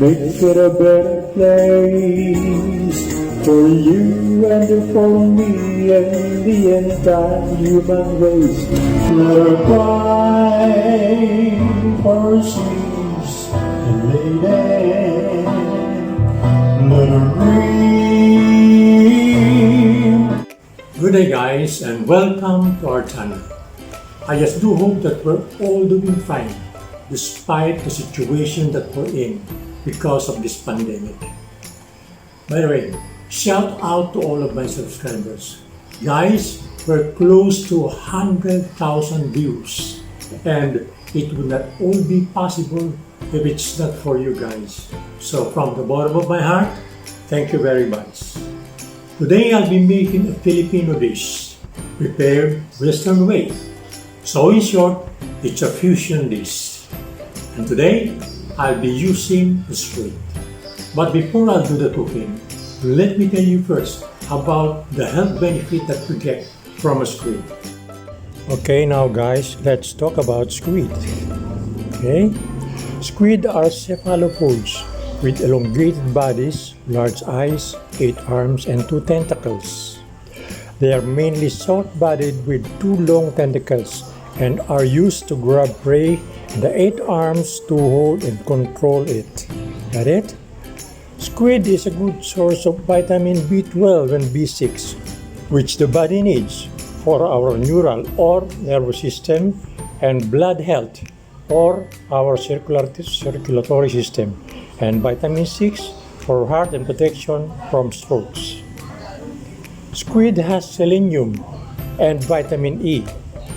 Make it a better place for you and for me and the entire human race. Let her cry for her sleeves and lady, let her dream. Good day guys, and welcome to our channel. I just do hope that we're all doing fine despite the situation that we're in because of this pandemic. By the way, shout out to all of my subscribers. Guys, we're close to 100,000 views, and it would not all be possible if it's not for you guys. So from the bottom of my heart, thank you very much. Today I'll be making a Filipino dish prepared Western way. So in short, it's a fusion dish. And today I'll be using a squid. But before I do the cooking, let me tell you first about the health benefit that we get from a squid. Okay, now guys, let's talk about squid. Okay, squid are cephalopods with elongated bodies, large eyes, 8 arms, and 2 tentacles. They are mainly soft-bodied with 2 long tentacles and are used to grab prey, and the 8 arms to hold and control it. Got it? Squid is a good source of vitamin B12 and B6, which the body needs for our neural or nervous system and blood health or our circulatory system, and vitamin 6 for heart and protection from strokes. Squid has selenium and vitamin E.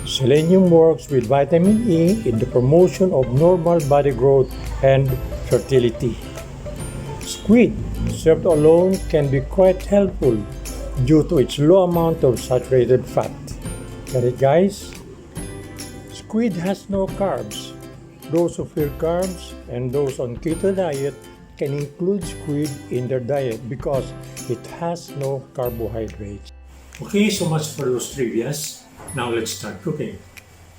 Selenium works with vitamin E in the promotion of normal body growth and fertility. Squid, served alone, can be quite helpful due to its low amount of saturated fat. Got it, guys? Squid has no carbs. Those who fear carbs and those on keto diet can include squid in their diet because it has no carbohydrates. Okay, so much for those trivias. Now let's start cooking.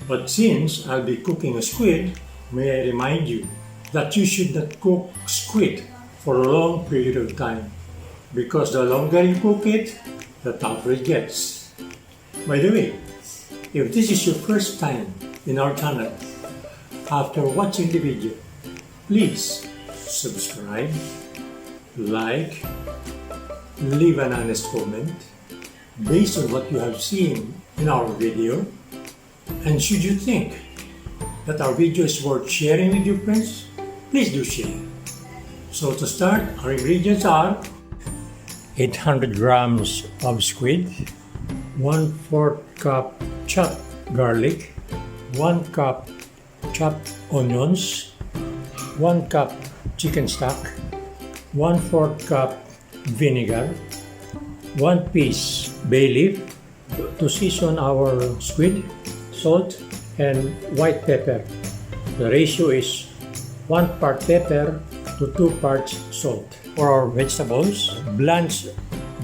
But since I'll be cooking a squid, may I remind you that you should not cook squid for a long period of time, because the longer you cook it, the tougher it gets. By the way, if this is your first time in our channel, after watching the video, please subscribe, like, leave an honest comment based on what you have seen in our video, and should you think that our video is worth sharing with your friends, please do share. So to start, our ingredients are 800 grams of squid, 1/4 cup chopped garlic, 1 cup chopped onions, 1 cup chicken stock, 1/4 cup vinegar, 1 piece bay leaf to season our squid, salt, and white pepper. The ratio is 1 part pepper to 2 parts salt. For our vegetables, blanched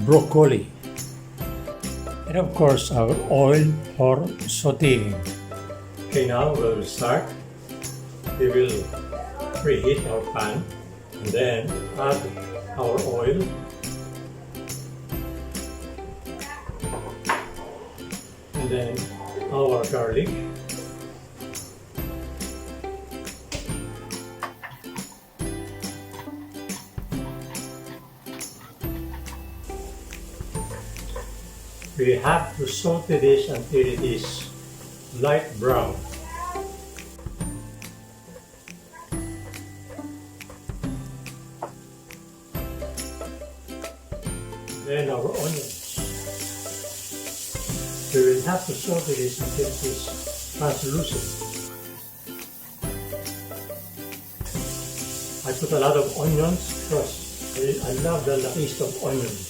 broccoli, and of course our oil for sauteing. Okay, now we'll start. We will preheat our pan and then add our oil, and then our garlic, we have to saute this until it is light brown. Then our onions. We will have to saute this until it is translucent. I put a lot of onions because I love the taste of onions.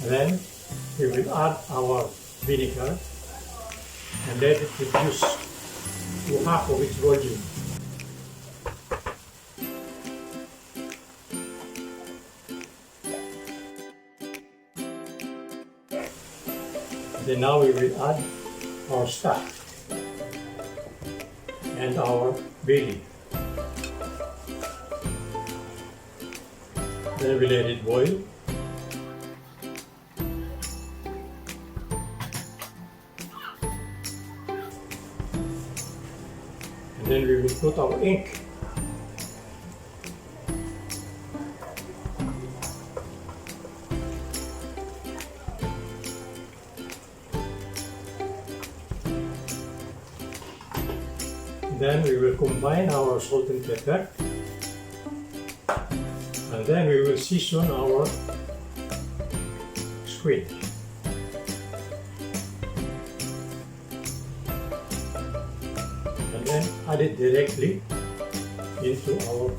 And then we will add our vinegar and let it reduce to half of its volume. then now we will add our stock and our bay leaf. Then we let it boil. And then we will put our ink. Then we will combine our salt and pepper, and then we will season our squid. And then add it directly into our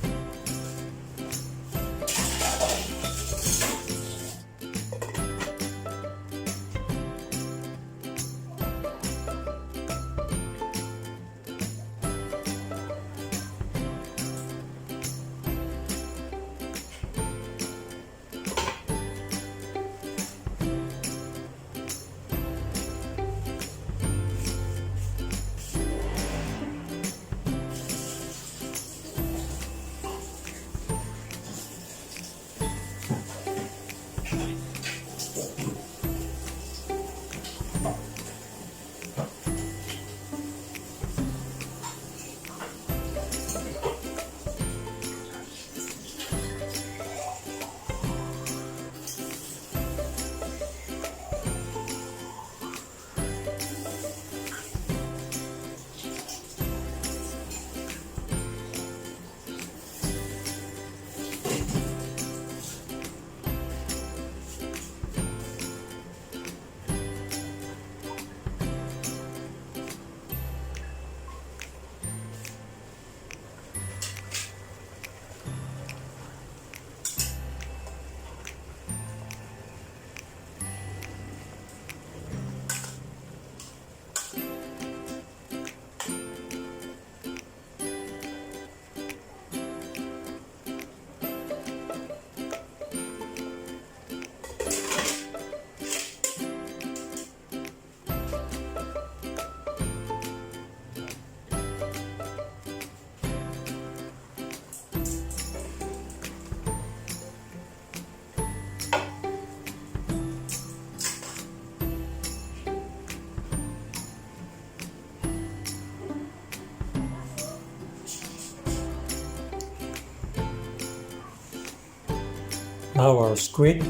now our squid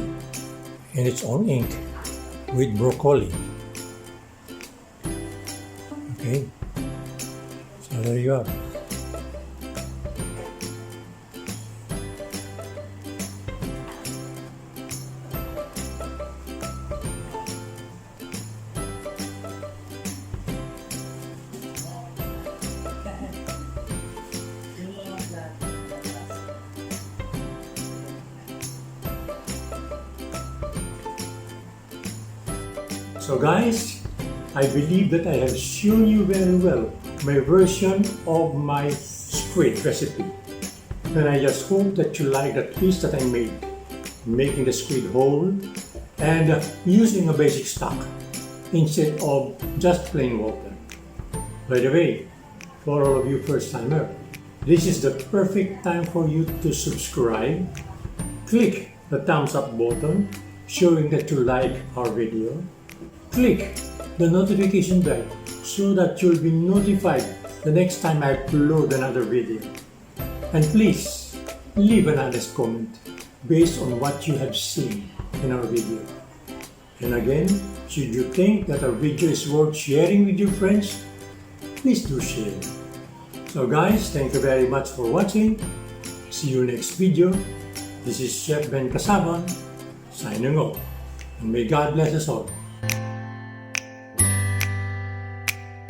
in its own ink with broccoli. Okay, so there you are. So guys, I believe that I have shown you very well my version of my squid recipe. And I just hope that you like the twist that I made, making the squid whole and using a basic stock instead of just plain water. By the way, for all of you first-timer, this is the perfect time for you to subscribe. Click the thumbs up button showing that you like our video. Click the notification bell so that you'll be notified the next time I upload another video. And please leave an honest comment based on what you have seen in our video. And again, should you think that our video is worth sharing with your friends, please do share. So guys, thank you very much for watching. See you next video. This is Chef Ben Casabon signing off. And may God bless us all.